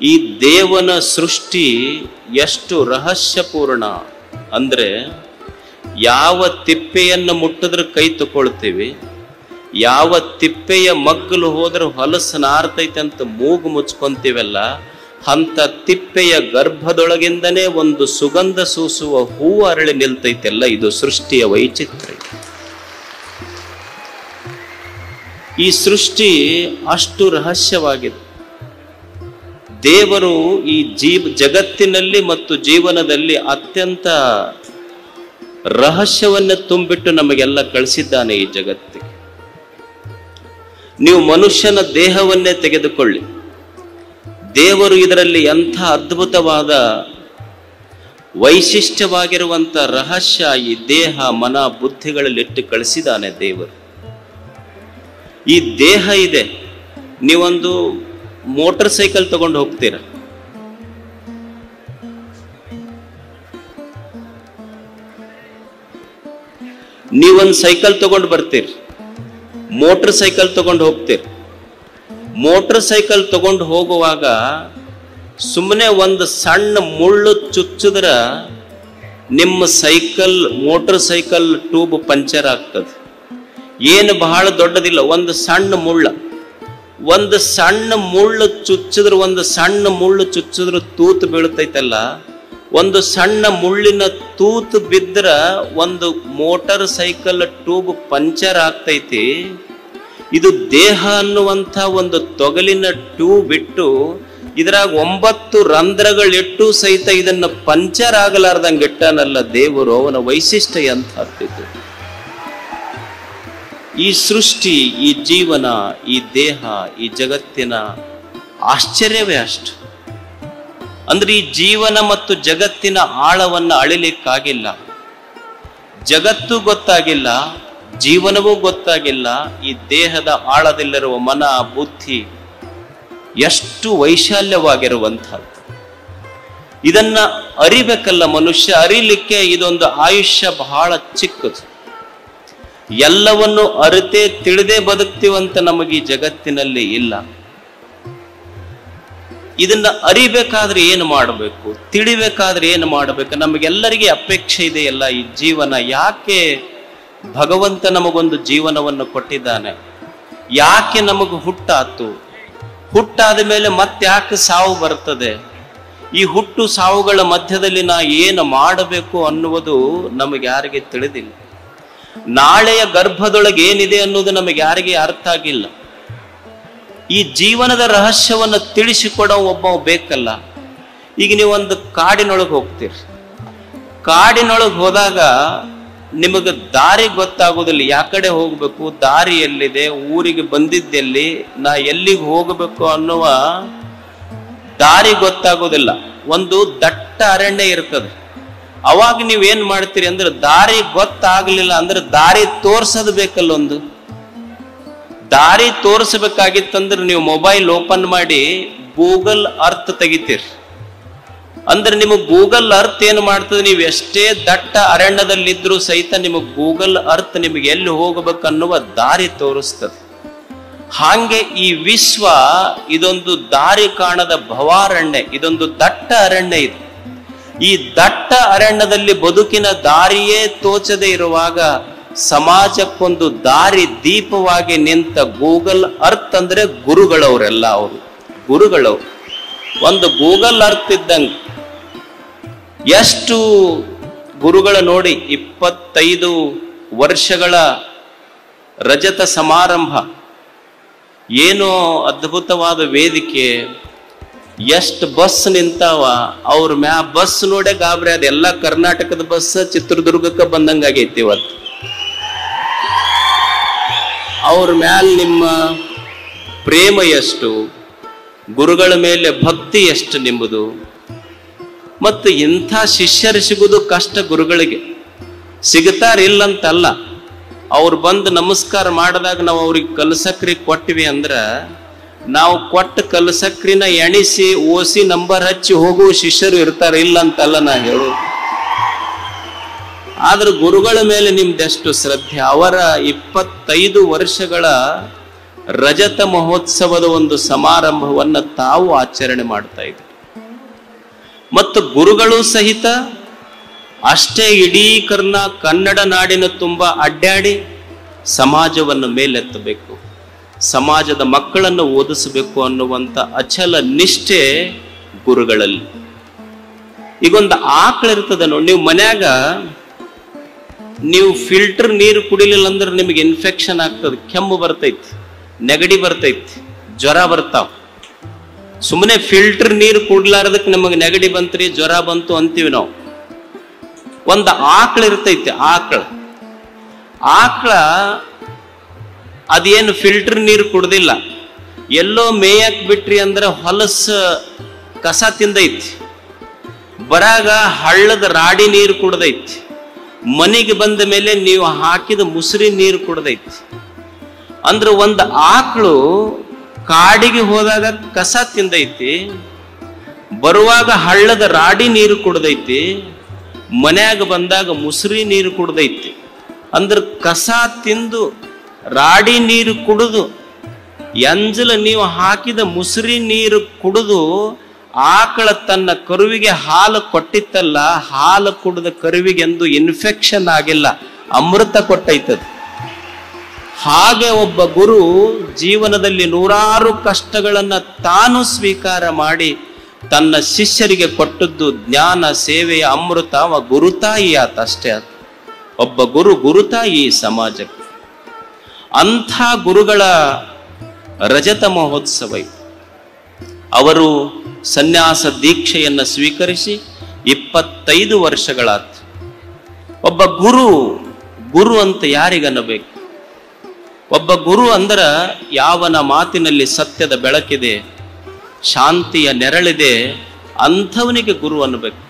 ಈ ದೇವನ ಸೃಷ್ಟಿ ಎಷ್ಟು ರಹಸ್ಯಪೂರ್ಣ ಅಂದ್ರೆ, ಯಾವ ತಿಪ್ಪೆಯನ್ನು ಮುಟ್ಟಿದ್ರೆ ಕೈ ತಗೊಳ್ತೀವಿ, ಯಾವ ತಿಪ್ಪೆಯ ಮಗ್ಗಲು ಹೋದ್ರೆ ಹೊಲಸು ನಾರ್ತೈತೆ ಅಂತ ಮೂಗು ಮುಚ್ಕೊಂತೀವಲ್ಲ, ಅಂತ ತಿಪ್ಪೆಯ ಗರ್ಭದೊಳಗಿಂದನೇ ಒಂದು ಸುಗಂಧ ಸೂಸುವ ಹೂವು ಅರಳಿ ನಿಲ್ತೈತೆಲ್ಲ. ಇದು ಸೃಷ್ಟಿಯ ವೈಚಿತ್ರ್ಯ. ಈ ಸೃಷ್ಟಿ ಅಷ್ಟು ರಹಸ್ಯವಾಗಿದೆ. ದೇವರು ಈ ಜಗತ್ತಿನಲ್ಲಿ ಮತ್ತು ಜೀವನದಲ್ಲಿ ಅತ್ಯಂತ ರಹಸ್ಯವನ್ನು ತುಂಬಿಟ್ಟು ನಮಗೆಲ್ಲ ಕಳಿಸಿದ್ದಾನೆ ಈ ಜಗತ್ತಿಗೆ. ನೀವು ಮನುಷ್ಯನ ದೇಹವನ್ನೇ ತೆಗೆದುಕೊಳ್ಳಿ, ದೇವರು ಇದರಲ್ಲಿ ಎಂಥ ಅದ್ಭುತವಾದ ವೈಶಿಷ್ಟ್ಯವಾಗಿರುವಂಥ ರಹಸ್ಯ ಈ ದೇಹ ಮನ ಬುದ್ಧಿಗಳಲ್ಲಿ ಇಟ್ಟು ಕಳಿಸಿದ್ದಾನೆ ದೇವರು. ಈ ದೇಹ ಇದೆ. ನೀವೊಂದು ಮೋಟರ್ ಸೈಕಲ್ ತಗೊಂಡು ಹೋಗ್ತೀರ, ನೀವೊಂದು ಸೈಕಲ್ ತಗೊಂಡು ಬರ್ತೀರಿ, ಮೋಟರ್ ಸೈಕಲ್ ತಗೊಂಡು ಹೋಗ್ತೀರಿ. ಮೋಟರ್ ಸೈಕಲ್ ತಗೊಂಡು ಹೋಗುವಾಗ ಸುಮ್ಮನೆ ಒಂದು ಸಣ್ಣ ಮುಳ್ಳು ಚುಚ್ಚಿದ್ರ ನಿಮ್ಮ ಮೋಟರ್ ಸೈಕಲ್ ಟ್ಯೂಬ್ ಪಂಚರ್ ಆಗ್ತದೆ. ಏನು ಬಹಳ ದೊಡ್ಡದಿಲ್ಲ, ಒಂದು ಸಣ್ಣ ಮುಳ್ಳು ಚುಚ್ಚಿದ್ರೆ ತೂತು ಬೀಳ್ತೈತಲ್ಲ, ಒಂದು ಸಣ್ಣ ಮುಳ್ಳಿನ ತೂತು ಬಿದ್ದ್ರ ಒಂದು ಮೋಟರ್ ಸೈಕಲ್ ಟ್ಯೂಬ್ ಪಂಚರ್ ಆಗ್ತೈತಿ. ಇದು ದೇಹ ಅನ್ನುವಂಥ ಒಂದು ತೊಗಲಿನ ಟ್ಯೂಬ್ ಇಟ್ಟು ಇದ್ರಾಗ 9 ರಂಧ್ರಗಳಿಟ್ಟು ಸಹಿತ ಇದನ್ನ ಪಂಚರ್ ಆಗಲಾರ್ದಂಗೆ ಇಟ್ಟನಲ್ಲ ದೇವರು. ಅವನ ವೈಶಿಷ್ಟ್ಯ ಎಂಥದ್ದು. ಈ ಸೃಷ್ಟಿ, ಈ ಜೀವನ, ಈ ದೇಹ, ಈ ಜಗತ್ತಿನ ಆಶ್ಚರ್ಯವೇ ಅಷ್ಟು. ಅಂದ್ರೆ ಈ ಜೀವನ ಮತ್ತು ಜಗತ್ತಿನ ಆಳವನ್ನು ಅಳಿಲಿಕ್ಕಾಗಿಲ್ಲ. ಜಗತ್ತು ಗೊತ್ತಾಗಿಲ್ಲ, ಜೀವನವೂ ಗೊತ್ತಾಗಿಲ್ಲ. ಈ ದೇಹದ ಆಳದಲ್ಲಿರುವ ಮನ ಬುದ್ಧಿ ಎಷ್ಟು ವೈಶಾಲ್ಯವಾಗಿರುವಂಥದ್ದು. ಇದನ್ನ ಅರಿಬೇಕಲ್ಲ ಮನುಷ್ಯ. ಅರಿಲಿಕ್ಕೆ ಇದೊಂದು ಆಯುಷ್ಯ ಬಹಳ ಚಿಕ್ಕದು. ಎಲ್ಲವನ್ನು ಅರಿತೇ ತಿಳಿದೇ ಬದುಕ್ತೀವಂತ ನಮಗೆ ಈ ಜಗತ್ತಿನಲ್ಲಿ ಇಲ್ಲ. ಇದನ್ನ ಅರಿಬೇಕಾದ್ರೆ ಏನು ಮಾಡಬೇಕು, ತಿಳಿಬೇಕಾದ್ರೆ ಏನು ಮಾಡಬೇಕು? ನಮಗೆಲ್ಲರಿಗೆ ಅಪೇಕ್ಷೆ ಇದೆಯಲ್ಲ ಈ ಜೀವನ. ಯಾಕೆ ಭಗವಂತ ನಮಗೊಂದು ಜೀವನವನ್ನು ಕೊಟ್ಟಿದ್ದಾನೆ? ಯಾಕೆ ನಮಗೂ ಹುಟ್ಟಾತು? ಹುಟ್ಟಾದ ಮೇಲೆ ಮತ್ತೆ ಯಾಕೆ ಸಾವು ಬರ್ತದೆ? ಈ ಹುಟ್ಟು ಸಾವುಗಳ ಮಧ್ಯದಲ್ಲಿ ನಾ ಏನು ಮಾಡಬೇಕು ಅನ್ನುವುದು ನಮಗೆ ಯಾರಿಗೆ ತಿಳಿದಿಲ್ಲ. ನಾಳೆಯ ಗರ್ಭದೊಳಗೆ ಏನಿದೆ ಅನ್ನೋದು ನಮಗೆ ಯಾರಿಗೆ ಅರ್ಥ ಆಗಿಲ್ಲ. ಈ ಜೀವನದ ರಹಸ್ಯವನ್ನು ತಿಳಿಸಿಕೊಡೋ ಒಬ್ಬ ಬೇಕಲ್ಲ. ಈಗ ನೀವೊಂದು ಕಾಡಿನೊಳಗೆ ಹೋಗ್ತೀರಿ, ಕಾಡಿನೊಳಗೆ ಹೋದಾಗ ನಿಮಗೆ ದಾರಿ ಗೊತ್ತಾಗೋದಿಲ್ಲ. ಯಾ ಕಡೆ ಹೋಗ್ಬೇಕು, ದಾರಿ ಎಲ್ಲಿದೆ, ಊರಿಗೆ ಬಂದಿದ್ದೆಲ್ಲಿ, ನಾ ಎಲ್ಲಿಗೆ ಹೋಗಬೇಕು ಅನ್ನುವ ದಾರಿ ಗೊತ್ತಾಗೋದಿಲ್ಲ. ಒಂದು ದಟ್ಟ ಅರಣ್ಯ ಇರ್ತದೆ. ಅವಾಗ ನೀವೇನ್ ಮಾಡ್ತೀರಿ ಅಂದ್ರೆ, ದಾರಿ ಗೊತ್ತಾಗ್ಲಿಲ್ಲ ಅಂದ್ರೆ ದಾರಿ ತೋರ್ಸೋದು ಬೇಕಲ್ಲ. ಒಂದು ದಾರಿ ತೋರಿಸಬೇಕಾಗಿತ್ತಂದ್ರೆ ನೀವು ಮೊಬೈಲ್ ಓಪನ್ ಮಾಡಿ ಗೂಗಲ್ ಅರ್ತ್ ತೆಗಿತೀರಿ. ಅಂದ್ರೆ ನಿಮಗೆ ಗೂಗಲ್ ಅರ್ತ್ ಏನು ಮಾಡ್ತದೆ, ನೀವು ಎಷ್ಟೇ ದಟ್ಟ ಅರಣ್ಯದಲ್ಲಿದ್ರೂ ಸಹಿತ ನಿಮಗೆ ಗೂಗಲ್ ಅರ್ತ್ ನಿಮಗೆ ಎಲ್ಲಿ ಹೋಗಬೇಕನ್ನುವ ದಾರಿ ತೋರಿಸ್ತದೆ. ಹಾಗೆ ಈ ವಿಶ್ವ ಇದೊಂದು ದಾರಿ ಕಾಣದ ಭವಾರಣ್ಯ, ಇದೊಂದು ದಟ್ಟ ಅರಣ್ಯ. ಇದು ಈ ದಟ್ಟ ಅರಣ್ಯದಲ್ಲಿ ಬದುಕಿನ ದಾರಿಯೇ ತೋಚದೆ ಇರುವಾಗ ಸಮಾಜಕ್ಕೊಂದು ದಾರಿ ದೀಪವಾಗಿ ನಿಂತ ಗೂಗಲ್ ಅರ್ತ್ ಅಂದ್ರೆ ಗುರುಗಳವರೆಲ್ಲ. ಅವರು ಗುರುಗಳವರು. ಒಂದು ಗೂಗಲ್ ಅರ್ತ್ ಇದ್ದಂಗೆ ಎಷ್ಟು ಗುರುಗಳ ನೋಡಿ, 25 ವರ್ಷಗಳ ರಜತ ಸಮಾರಂಭ, ಏನೋ ಅದ್ಭುತವಾದ ವೇದಿಕೆ, ಎಷ್ಟು ಬಸ್ ನಿಂತಾವ. ಅವ್ರ ಬಸ್ ನೋಡೇ ಗಾಬರಿ ಅದ. ಎಲ್ಲ ಕರ್ನಾಟಕದ ಬಸ್ ಚಿತ್ರದುರ್ಗಕ್ಕೆ ಬಂದಂಗಾಗೈತಿ ಇವತ್ತು. ಅವ್ರ ಮ್ಯಾಲ ನಿಮ್ಮ ಪ್ರೇಮ ಎಷ್ಟು, ಗುರುಗಳ ಮೇಲೆ ಭಕ್ತಿ ಎಷ್ಟು ನಿಂಬುದು. ಮತ್ತು ಇಂಥ ಶಿಷ್ಯರು ಸಿಗುವುದು ಕಷ್ಟ. ಗುರುಗಳಿಗೆ ಸಿಗ್ತಾರಿಲ್ಲಂತಲ್ಲ. ಅವ್ರು ಬಂದು ನಮಸ್ಕಾರ ಮಾಡಿದಾಗ ನಾವು ಅವ್ರಿಗೆ ಕಲ್ಸಕ್ರಿ ಕೊಟ್ಟಿವಿ ಅಂದ್ರೆ, ನಾವು ಕೊಟ್ಟ ಕಲ್ಸಕ್ರಿನ ಎಣಿಸಿ ಓಸಿ ನಂಬರ್ ಹಚ್ಚಿ ಹೋಗುವ ಶಿಷ್ಯರು ಇರ್ತಾರೆ, ಇಲ್ಲ ಅಂತಲ್ಲ ನಾ ಹೇಳು. ಆದ್ರೆ ಗುರುಗಳ ಮೇಲೆ ನಿಮ್ದೆಷ್ಟು ಶ್ರದ್ಧೆ. ಅವರ 25 ವರ್ಷಗಳ ರಜತ ಮಹೋತ್ಸವದ ಒಂದು ಸಮಾರಂಭವನ್ನು ತಾವು ಆಚರಣೆ ಮಾಡ್ತಾ ಇದ್ದಾರೆ. ಮತ್ತು ಗುರುಗಳು ಸಹಿತ ಅಷ್ಟೇ ಇಡೀ ಕನ್ನಡ ನಾಡಿನ ತುಂಬ ಅಡ್ಡಾಡಿ ಸಮಾಜವನ್ನು ಮೇಲೆತ್ತಬೇಕು, ಸಮಾಜದ ಮಕ್ಕಳನ್ನು ಓದಿಸಬೇಕು ಅನ್ನುವಂಥ ಅಚಲ ನಿಷ್ಠೆ ಗುರುಗಳಲ್ಲಿ. ಈಗೊಂದು ಆಕಳಿರ್ತದೆ ನೋಡಿ, ನೀವು ಮನ್ಯಾಗ ನೀವು ಫಿಲ್ಟರ್ ನೀರು ಕುಡಿಲಿಲ್ಲ ಅಂದ್ರೆ ನಿಮಗೆ ಇನ್ಫೆಕ್ಷನ್ ಆಗ್ತದೆ, ಕೆಮ್ಮು ಬರ್ತೈತಿ, ನೆಗಡಿ ಬರ್ತೈತಿ, ಜ್ವರ ಬರ್ತಾವ. ಸುಮ್ಮನೆ ಫಿಲ್ಟರ್ ನೀರು ಕುಡ್ಲಾರ್ದಕ್ಕೆ ನಮಗೆ ನೆಗಡಿ ಬಂತ್ರಿ, ಜ್ವರ ಬಂತು ಅಂತೀವಿ ನಾವು. ಒಂದು ಆಕಳಿರ್ತೈತಿ, ಆಕಳ ಅದೇನು ಫಿಲ್ಟರ್ ನೀರು ಕುಡ್ದಿಲ್ಲ, ಎಲ್ಲೋ ಮೇಯಕ್ ಬಿಟ್ರಿ ಅಂದ್ರೆ ಹೊಲಸ ಕಸ ತಿಂದೈತಿ, ಬರಾಗ ಹಳ್ಳದ ರಾಡಿ ನೀರು ಕುಡ್ದೈತಿ, ಮನೆಗೆ ಬಂದ ಮೇಲೆ ನೀವು ಹಾಕಿದ ಮುಸುರಿ ನೀರು ಕುಡ್ದೈತಿ. ಅಂದ್ರೆ ಒಂದು ಆಕಳು ಕಾಡಿಗೆ ಹೋದಾಗ ಕಸ ತಿಂದೈತಿ, ಬರುವಾಗ ಹಳ್ಳದ ರಾಡಿ ನೀರು ಕುಡ್ದೈತಿ, ಮನ್ಯಾಗ ಬಂದಾಗ ಮುಸುರಿ ನೀರು ಕುಡ್ದೈತಿ. ಅಂದ್ರೆ ಕಸ ತಿಂದು ರಾಡಿ ನೀರು ಕುಡಿದು ಎಂಜಲ ನೀವು ಹಾಕಿದ ಮುಸುರಿ ನೀರು ಕುಡಿದು ಆಕಳ ತನ್ನ ಕರುವಿಗೆ ಹಾಲು ಕೊಟ್ಟಿತ್ತಲ್ಲ, ಹಾಲು ಕುಡಿದ ಕರುವಿಗೆ ಎಂದು ಇನ್ಫೆಕ್ಷನ್ ಆಗಿಲ್ಲ, ಅಮೃತ ಕೊಟ್ಟೈತದ. ಹಾಗೆ ಒಬ್ಬ ಗುರು ಜೀವನದಲ್ಲಿ ನೂರಾರು ಕಷ್ಟಗಳನ್ನ ತಾನು ಸ್ವೀಕಾರ ಮಾಡಿ ತನ್ನ ಶಿಷ್ಯರಿಗೆ ಕೊಟ್ಟದ್ದು ಜ್ಞಾನ ಸೇವೆಯ ಅಮೃತ. ಅವ ಗುರುತಾಯಿ ಆತ, ಅಷ್ಟೇ ಆತ. ಒಬ್ಬ ಗುರುತಾಯಿ ಸಮಾಜಕ್ಕೆ. ಅಂಥ ಗುರುಗಳ ರಜತ ಮಹೋತ್ಸವ ಇದು. ಅವರು ಸನ್ಯಾಸ ದೀಕ್ಷೆಯನ್ನು ಸ್ವೀಕರಿಸಿ 25 ವರ್ಷಗಳಾತು. ಒಬ್ಬ ಗುರು ಅಂತ ಯಾರಿಗನ್ನಬೇಕು? ಒಬ್ಬ ಗುರು ಅಂದ್ರ ಯಾವನ ಮಾತಿನಲ್ಲಿ ಸತ್ಯದ ಬೆಳಕಿದೆ, ಶಾಂತಿಯ ನೆರಳಿದೆ, ಅಂಥವನಿಗೆ ಗುರು ಅನ್ನಬೇಕು.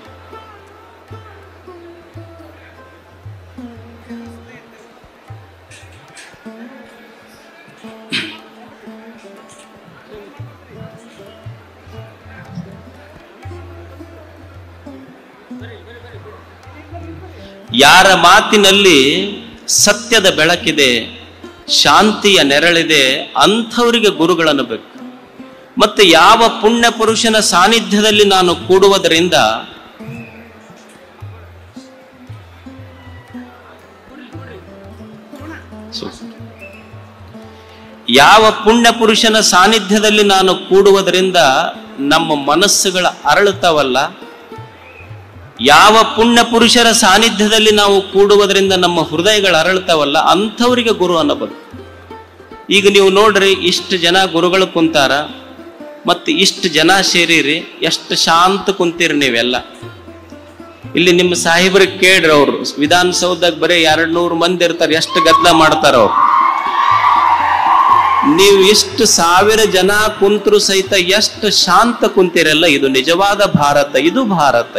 ಯಾರ ಮಾತಿನಲ್ಲಿ ಸತ್ಯದ ಬೆಳಕಿದೆ, ಶಾಂತಿಯ ನೆರಳಿದೆ, ಅಂಥವರಿಗೆ ಗುರುಗಳನ್ನಬೇಕು. ಮತ್ತೆ ಯಾವ ಪುಣ್ಯ ಪುರುಷನ ಸಾನ್ನಿಧ್ಯದಲ್ಲಿ ನಾನು ಕೂಡುವುದರಿಂದ ನಾನು ಕೂಡುವುದರಿಂದ ನಮ್ಮ ಮನಸ್ಸುಗಳ ಅರಳುತ್ತವಲ್ಲ, ಯಾವ ಪುಣ್ಯ ಪುರುಷರ ಸಾನ್ನಿಧ್ಯದಲ್ಲಿ ನಾವು ಕೂಡುವುದರಿಂದ ನಮ್ಮ ಹೃದಯಗಳು ಅರಳ್ತಾವಲ್ಲ, ಅಂಥವರಿಗೆ ಗುರು ಅನ್ನಬಹುದು. ಈಗ ನೀವು ನೋಡ್ರಿ, ಇಷ್ಟು ಜನ ಗುರುಗಳು ಕುಂತಾರ, ಮತ್ತೆ ಇಷ್ಟು ಜನ ಸೇರಿರಿ, ಎಷ್ಟು ಶಾಂತ ಕುಂತೀರಿ ನೀವೆಲ್ಲ. ಇಲ್ಲಿ ನಿಮ್ಮ ಸಾಹೇಬ್ರಿಗೆ ಕೇಳ್ರಿ, ಅವ್ರು ವಿಧಾನಸೌಧದಾಗ ಬರೀ 200 ಮಂದಿ ಇರ್ತಾರೆ, ಎಷ್ಟು ಗದ್ದಲ ಮಾಡ್ತಾರ ಅವ್ರು. ನೀವು ಇಷ್ಟು 1000 ಜನ ಕುಂತರು ಸಹಿತ ಎಷ್ಟು ಶಾಂತ ಕುಂತೀರಲ್ಲ. ಇದು ನಿಜವಾದ ಭಾರತ, ಇದು ಭಾರತ.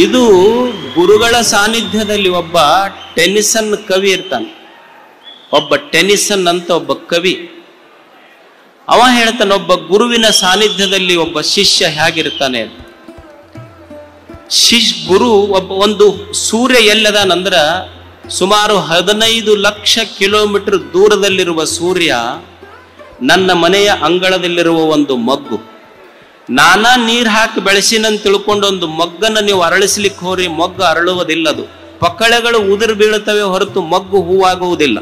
ಇದು ಗುರುಗಳ ಸಾನ್ನಿಧ್ಯದಲ್ಲಿ ಒಬ್ಬ ಟೆನಿಸನ್ ಕವಿ ಇರ್ತಾನೆ. ಒಬ್ಬ ಟೆನಿಸನ್ ಅಂತ ಒಬ್ಬ ಕವಿ, ಅವ ಹೇಳ್ತಾನೆ, ಒಬ್ಬ ಗುರುವಿನ ಸಾನ್ನಿಧ್ಯದಲ್ಲಿ ಒಬ್ಬ ಶಿಷ್ಯ ಹೇಗಿರ್ತಾನೆ. ಗುರು ಒಂದು ಸೂರ್ಯ ಎಲ್ಲದಾನಂದ್ರ ಸುಮಾರು 15 ಲಕ್ಷ ಕಿಲೋಮೀಟರ್ ದೂರದಲ್ಲಿರುವ ಸೂರ್ಯ ನನ್ನ ಮನೆಯ ಅಂಗಳದಲ್ಲಿರುವ ಒಂದು ಮಗ್ಗು. ನಾನಾ ನೀರು ಹಾಕಿ ಬೆಳೆಸಿನಂತ ತಿಳ್ಕೊಂಡು ಒಂದು ಮಗ್ಗನ್ನು ನೀವು ಅರಳಿಸ್ಲಿಕ್ಕೆ ಹೋರಿ, ಮೊಗ್ಗು ಅರಳುವುದಿಲ್ಲದು. ಪಕ್ಕಳೆಗಳು ಉದುರು ಬೀಳುತ್ತವೆ ಹೊರತು ಮಗ್ಗು ಹೂವಾಗುವುದಿಲ್ಲ.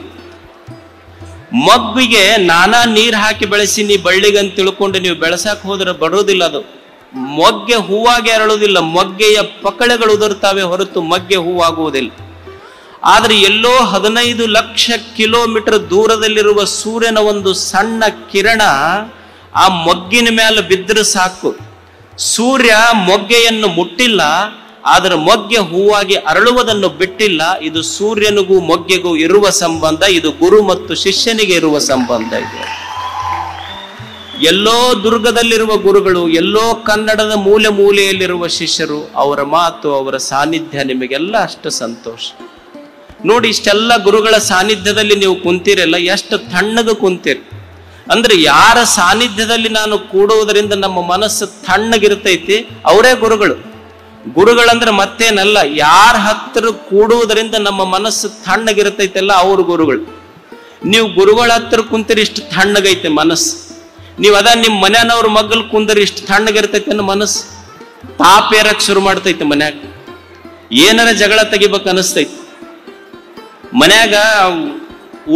ಮಗ್ಗಿಗೆ ನಾನಾ ನೀರು ಹಾಕಿ ಬೆಳೆಸಿ ನೀ ಬಳ್ಳಿಗಂತ ತಿಳ್ಕೊಂಡು ನೀವು ಬೆಳೆಸಕ್ ಹೋದ್ರೆ ಬರೋದಿಲ್ಲ. ಅದು ಮೊಗ್ಗೆ ಹೂವಾಗಿ ಅರಳುವುದಿಲ್ಲ, ಮೊಗ್ಗೆಯ ಪಕ್ಕಳೆಗಳು ಉದುರುತ್ತವೆ ಹೊರತು ಮೊಗ್ಗೆ ಹೂವಾಗುವುದಿಲ್ಲ. ಆದ್ರೆ ಎಲ್ಲೋ 15 ಲಕ್ಷ ಕಿಲೋಮೀಟರ್ ದೂರದಲ್ಲಿರುವ ಸೂರ್ಯನ ಒಂದು ಸಣ್ಣ ಕಿರಣ ಆ ಮೊಗ್ಗಿನ ಮೇಲೆ ಬಿದ್ದರೆ ಸಾಕು. ಸೂರ್ಯ ಮೊಗ್ಗೆಯನ್ನು ಮುಟ್ಟಿಲ್ಲ, ಆದರೆ ಮೊಗ್ಗೆ ಹೂವಾಗಿ ಅರಳುವುದನ್ನು ಬಿಟ್ಟಿಲ್ಲ. ಇದು ಸೂರ್ಯನಿಗೂ ಮೊಗ್ಗೆಗೂ ಇರುವ ಸಂಬಂಧ, ಇದು ಗುರು ಮತ್ತು ಶಿಷ್ಯನಿಗೆ ಇರುವ ಸಂಬಂಧ ಇದೆ. ಎಲ್ಲೋ ದುರ್ಗದಲ್ಲಿರುವ ಗುರುಗಳು, ಎಲ್ಲೋ ಕನ್ನಡದ ಮೂಲೆ ಮೂಲೆಯಲ್ಲಿರುವ ಶಿಷ್ಯರು, ಅವರ ಮಾತು, ಅವರ ಸಾನ್ನಿಧ್ಯ ನಿಮಗೆಲ್ಲ ಅಷ್ಟು ಸಂತೋಷ. ನೋಡಿ, ಇಷ್ಟೆಲ್ಲ ಗುರುಗಳ ಸಾನ್ನಿಧ್ಯದಲ್ಲಿ ನೀವು ಕುಂತೀರಲ್ಲ, ಎಷ್ಟು ತಣ್ಣಗೆ ಕುಂತೀರಿ. ಅಂದ್ರೆ ಯಾರ ಸಾನ್ನಿಧ್ಯದಲ್ಲಿ ನಾನು ಕೂಡುವುದರಿಂದ ನಮ್ಮ ಮನಸ್ಸು ತಣ್ಣಗಿರ್ತೈತಿ, ಅವರೇ ಗುರುಗಳು. ಗುರುಗಳಂದ್ರೆ ಮತ್ತೇನಲ್ಲ, ಯಾರ ಹತ್ತಿರ ಕೂಡುವುದರಿಂದ ನಮ್ಮ ಮನಸ್ಸು ತಣ್ಣಗಿರ್ತೈತಲ್ಲ, ಅವ್ರ ಗುರುಗಳು. ನೀವು ಗುರುಗಳ ಹತ್ರ ಕುಂತಿರಿ ಇಷ್ಟು ತಣ್ಣಗೈತೆ ಮನಸ್ಸು. ನೀವು ಅದ ನಿಮ್ಮ ಮನ್ಯಾನವ್ರ ಮಗ್ಗಲ್ ಕುಂದರಿ ಇಷ್ಟು ತಣ್ಣಗಿರ್ತೈತೆ ಅನ್ನೋ ಮನಸ್ಸು. ತಾಪ ಏರಕ್ ಶುರು ಮಾಡ್ತೈತೆ ಮನ್ಯಾಗ. ಏನಾರ ಜಗಳ ತೆಗಿಬೇಕು ಅನಿಸ್ತೈತಿ. ಮನ್ಯಾಗ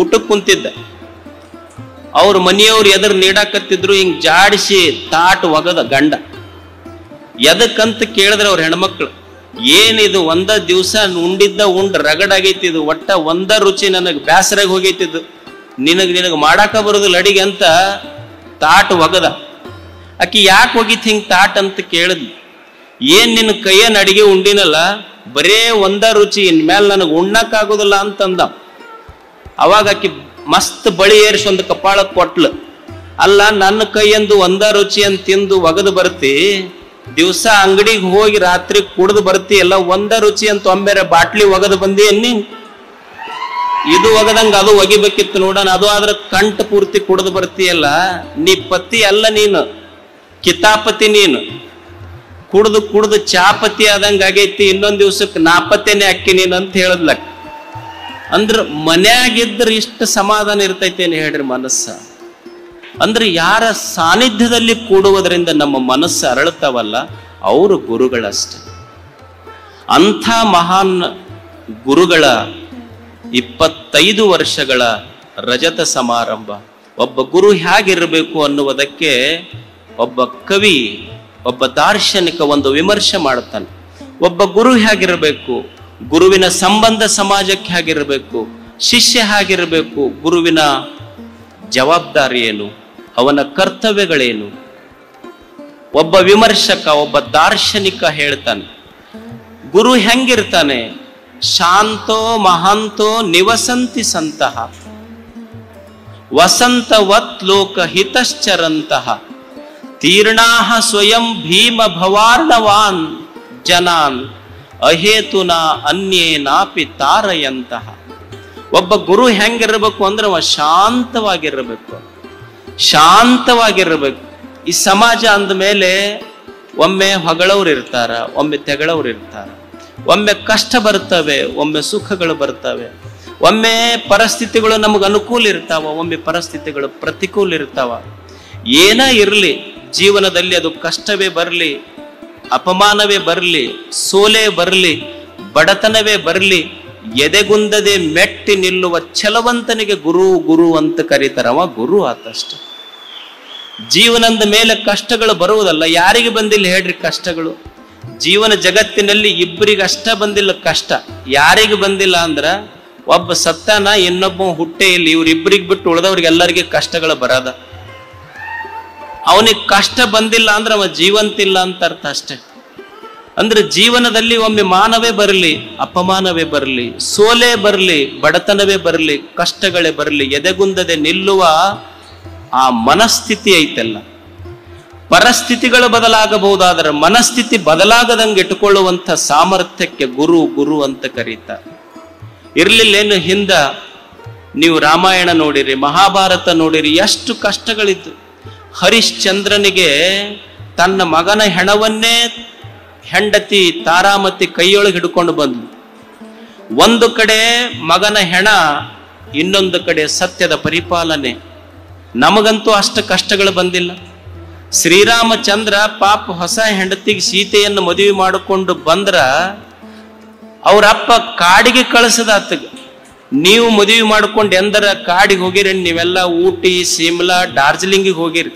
ಊಟಕ್ಕೆ ಕುಂತಿದ್ದ, ಅವ್ರ ಮನೆಯವ್ರು ಎದುರು ನೀಡಾಕತ್ತಿದ್ರು, ಹಿಂಗ್ ಜಾಡಿಸಿ ತಾಟ್ ಒಗದ ಗಂಡ. ಎದಕ್ಕಂತ ಕೇಳಿದ್ರೆ ಅವ್ರ ಹೆಣ್ಮಕ್ಳು, ಏನಿದು ಒಂದ ದಿವ್ಸ ಉಂಡಿದ್ದ ಉಂಡ್ ರಗಡಾಗೈತಿ, ಇದು ಒಟ್ಟ ಒಂದ ರುಚಿ ನನಗೆ ಬ್ಯಾಸರಾಗಿ ಹೋಗೈತಿದ್ದು, ನಿನಗ್ ಮಾಡಾಕ ಬರೋದಿಲ್ಲ ಅಡಿಗೆ ಅಂತ ತಾಟ್ ಒಗದ. ಆಕಿ ಯಾಕೆ ಹೋಗಿತ್ ಹಿಂಗ್ ತಾಟ್ ಅಂತ ಕೇಳಿದ್. ಏನ್ ನಿನ್ನ ಕೈಯನ್ ಅಡಿಗೆ ಉಂಡಿನಲ್ಲ, ಬರೇ ಒಂದ ರುಚಿ, ಇನ್ಮೇಲೆ ನನಗೆ ಉಣ್ಣಕ್ ಆಗೋದಿಲ್ಲ ಅಂತಂದ. ಅವಾಗ ಆಕಿ ಮಸ್ತ್ ಬಳಿ ಏರಿಸಿ ಒಂದು ಕಪಾಳಕ್ ಕೊಟ್ಲು. ಅಲ್ಲ, ನನ್ನ ಕೈಯಂದು ಒಂದ ರುಚಿ ಅಂತ ತಿಂದು ಒಗದು ಬರ್ತಿ, ದಿವ್ಸ ಅಂಗಡಿಗೆ ಹೋಗಿ ರಾತ್ರಿ ಕುಡ್ದು ಬರ್ತಿ, ಎಲ್ಲ ಒಂದ ರುಚಿ ಅಂತ ಒಮ್ಮೆರೆ ಬಾಟ್ಲಿ ಒಗದು ಬಂದಿ ಅನ್ನಿ. ಇದು ಒಗದಂಗ ಅದು ಒಗಿಬೇಕಿತ್ತು ನೋಡೋಣ. ಅದು ಆದ್ರೆ ಕಂಠ ಪೂರ್ತಿ ಕುಡ್ದು ಬರ್ತೀಯಲ್ಲ, ನೀ ಪತಿ ಅಲ್ಲ, ನೀನು ಕಿತಾಪತಿ. ನೀನು ಕುಡ್ದು ಕುಡ್ದು ಚಾಪತಿ ಆದಂಗ ಆಗೈತಿ, ಇನ್ನೊಂದ್ ದಿವ್ಸಕ್ಕೆ ನಾಪತ್ತೇನೆ ಅಕ್ಕಿ ನೀನು ಅಂತ ಹೇಳದ್ಲಕ್. ಅಂದ್ರ ಮನ್ಯಾಗಿದ್ರ ಇಷ್ಟ ಸಮಾಧಾನ ಇರ್ತೈತೇನೆ ಹೇಳ್ರಿ ಮನಸ್ಸ. ಅಂದ್ರೆ ಯಾರ ಸಾನ್ನಿಧ್ಯದಲ್ಲಿ ಕೂಡುವುದರಿಂದ ನಮ್ಮ ಮನಸ್ಸು ಅರಳುತ್ತವಲ್ಲ, ಅವರು ಗುರುಗಳಷ್ಟೆ. ಅಂಥ ಮಹಾನ್ ಗುರುಗಳ 25 ವರ್ಷಗಳ ರಜತ ಸಮಾರಂಭ. ಒಬ್ಬ ಗುರು ಹೇಗಿರಬೇಕು ಅನ್ನುವುದಕ್ಕೆ ಒಬ್ಬ ಕವಿ, ಒಬ್ಬ ದಾರ್ಶನಿಕ ಒಂದು ವಿಮರ್ಶೆ ಮಾಡುತ್ತಾನೆ. ಒಬ್ಬ ಗುರು ಹೇಗಿರಬೇಕು, ಗುರುವಿನ ಸಂಬಂಧ ಸಮಾಜಕ್ಕೆ ಹೇಗಿರಬೇಕು, ಶಿಷ್ಯ ಹೇಗಿರಬೇಕು, ಗುರುವಿನ ಜವಾಬ್ದಾರಿ ಏನು, ಅವನ ಕರ್ತವ್ಯಗಳೇನು. ಒಬ್ಬ ವಿಮರ್ಶಕ, ಒಬ್ಬ ದಾರ್ಶನಿಕ ಹೇಳ್ತಾನೆ, ಗುರು ಹೆಂಗಿರ್ತಾನೆ? ಶಾಂತೋ ಮಹಾಂತೋ ನಿವಸಂತಿ ಸಂತಹ ವಸಂತವತ್ ಲೋಕ ಹಿತಶ್ಚರಂತಹ ತೀರ್ಣಾಹ ಸ್ವಯಂ ಭೀಮ ಭವಾರ್ಣವಾನ್ ಜನಾನ್ ಅಹೇತುನಾ ಅನ್ಯೇನಾಪಿ ತಾರಯಂತಹ. ಒಬ್ಬ ಗುರು ಹೆಂಗಿರಬೇಕು ಅಂದ್ರೆ ಅವ ಶಾಂತವಾಗಿರಬೇಕು, ಶಾಂತವಾಗಿರಬೇಕು. ಈ ಸಮಾಜ ಅಂದಮೇಲೆ ಒಮ್ಮೆ ಹೊಗಳವ್ರು ಇರ್ತಾರ, ಒಮ್ಮೆ ತೆಗಳವ್ರು ಇರ್ತಾರ, ಒಮ್ಮೆ ಕಷ್ಟ ಬರ್ತವೆ, ಒಮ್ಮೆ ಸುಖಗಳು ಬರ್ತವೆ, ಒಮ್ಮೆ ಪರಿಸ್ಥಿತಿಗಳು ನಮಗೆ ಅನುಕೂಲ ಇರ್ತಾವ, ಒಮ್ಮೆ ಪರಿಸ್ಥಿತಿಗಳು ಪ್ರತಿಕೂಲ ಇರ್ತಾವ. ಏನ ಇರಲಿ ಜೀವನದಲ್ಲಿ, ಅದು ಕಷ್ಟವೇ ಬರಲಿ, ಅಪಮಾನವೇ ಬರಲಿ, ಸೋಲೆ ಬರಲಿ, ಬಡತನವೇ ಬರಲಿ, ಎದೆಗುಂದದೆ ಮೆಟ್ಟಿ ನಿಲ್ಲುವ ಛಲವಂತನಿಗೆ ಗುರು ಗುರು ಅಂತ ಕರೀತಾರವ ಗುರು ಆತಷ್ಟೆ. ಜೀವನದ ಮೇಲೆ ಕಷ್ಟಗಳು ಬರುವುದಲ್ಲ. ಯಾರಿಗೆ ಬಂದಿಲ್ಲ ಹೇಳ್ರಿ ಕಷ್ಟಗಳು? ಜೀವನ ಜಗತ್ತಿನಲ್ಲಿ ಇಬ್ಬರಿಗಷ್ಟ ಬಂದಿಲ್ಲ ಕಷ್ಟ. ಯಾರಿಗೆ ಬಂದಿಲ್ಲ ಅಂದ್ರ ಒಬ್ಬ ಸತ್ತಾನ, ಇನ್ನೊಬ್ಬ ಹುಟ್ಟೆ ಇಲ್ಲಿ, ಇವ್ರಿಬ್ಬರಿಗೆ ಬಿಟ್ಟು ಉಳಿದವ್ರಿಗೆ ಎಲ್ಲರಿಗೆ ಕಷ್ಟಗಳು ಬರದ. ಅವನಿಗೆ ಕಷ್ಟ ಬಂದಿಲ್ಲ ಅಂದ್ರೆ ಅವ ಜೀವಂತಿಲ್ಲ ಅಂತ ಅರ್ಥ ಅಷ್ಟೆ. ಅಂದ್ರೆ ಜೀವನದಲ್ಲಿ ಒಮ್ಮೆ ಮಾನವೇ ಬರಲಿ, ಅಪಮಾನವೇ ಬರಲಿ, ಸೋಲೆ ಬರಲಿ, ಬಡತನವೇ ಬರಲಿ, ಕಷ್ಟಗಳೇ ಬರಲಿ, ಎದೆಗುಂದದೆ ನಿಲ್ಲುವ ಆ ಮನಸ್ಥಿತಿ ಐತಲ್ಲ. ಪರಿಸ್ಥಿತಿಗಳು ಬದಲಾಗಬಹುದಾದರೆ ಮನಸ್ಥಿತಿ ಬದಲಾಗದಂಗೆ ಇಟ್ಟುಕೊಳ್ಳುವಂಥ ಸಾಮರ್ಥ್ಯಕ್ಕೆ ಗುರು ಗುರು ಅಂತ ಕರೀತಾರೆ. ಇರ್ಲಿಲ್ಲೇನು ಹಿಂದ ನೀವು ರಾಮಾಯಣ ನೋಡಿರಿ, ಮಹಾಭಾರತ ನೋಡಿರಿ, ಎಷ್ಟು ಕಷ್ಟಗಳಿದ್ದು. ಹರಿಶ್ಚಂದ್ರನಿಗೆ ತನ್ನ ಮಗನ ಹೆಣವನ್ನೇ ಹೆಂಡತಿ ತಾರಾಮತಿ ಕೈಯೊಳಗೆ ಹಿಡ್ಕೊಂಡು ಬಂದ್ಲು. ಒಂದು ಕಡೆ ಮಗನ ಹೆಣ, ಇನ್ನೊಂದು ಕಡೆ ಸತ್ಯದ ಪರಿಪಾಲನೆ. ನಮಗಂತೂ ಅಷ್ಟು ಕಷ್ಟಗಳು ಬಂದಿಲ್ಲ. ಶ್ರೀರಾಮಚಂದ್ರ ಪಾಪ ಹೊಸ ಹೆಂಡತಿಗೆ ಸೀತೆಯನ್ನು ಮದುವೆ ಮಾಡಿಕೊಂಡು ಬಂದ್ರ ಅವ್ರಪ್ಪ ಕಾಡಿಗೆ ಕಳಿಸದಾತಗ. ನೀವು ಮದುವೆ ಮಾಡ್ಕೊಂಡು ಎಂದರ ಕಾಡಿಗೆ ಹೋಗಿರಿ, ನೀವೆಲ್ಲ ಊಟಿ, ಸಿಮ್ಲಾ, ಡಾರ್ಜಿಲಿಂಗಿಗೆ ಹೋಗಿರಿ.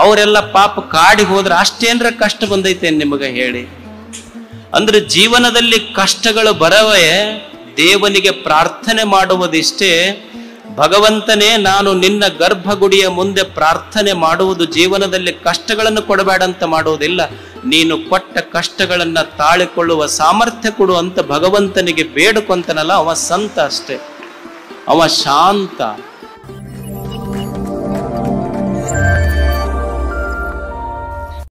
ಅವರೆಲ್ಲ ಪಾಪ ಕಾಡಿಗೆ ಹೋದ್ರ ಅಷ್ಟೇನ್ರ ಕಷ್ಟ ಬಂದೈತೆ ನಿಮಗೆ ಹೇಳಿ. ಅಂದ್ರೆ ಜೀವನದಲ್ಲಿ ಕಷ್ಟಗಳು ಬರವೇ ದೇವನಿಗೆ ಪ್ರಾರ್ಥನೆ ಮಾಡುವುದಿಷ್ಟೇ. ಭಗವಂತನೇ, ನಾನು ನಿನ್ನ ಗರ್ಭಗುಡಿಯ ಮುಂದೆ ಪ್ರಾರ್ಥನೆ ಮಾಡುವುದು ಜೀವನದಲ್ಲಿ ಕಷ್ಟಗಳನ್ನು ಕೊಡಬೇಡ ಅಂತ ಮಾಡುವುದಿಲ್ಲ, ನೀನು ಕೊಟ್ಟ ಕಷ್ಟಗಳನ್ನ ತಾಳಿಕೊಳ್ಳುವ ಸಾಮರ್ಥ್ಯ ಕೊಡು ಅಂತ ಭಗವಂತನಿಗೆ ಬೇಡಿಕೊಂತನಲ್ಲ, ಅವ ಸಂತ ಅಷ್ಟೇ, ಅವ ಶಾಂತ.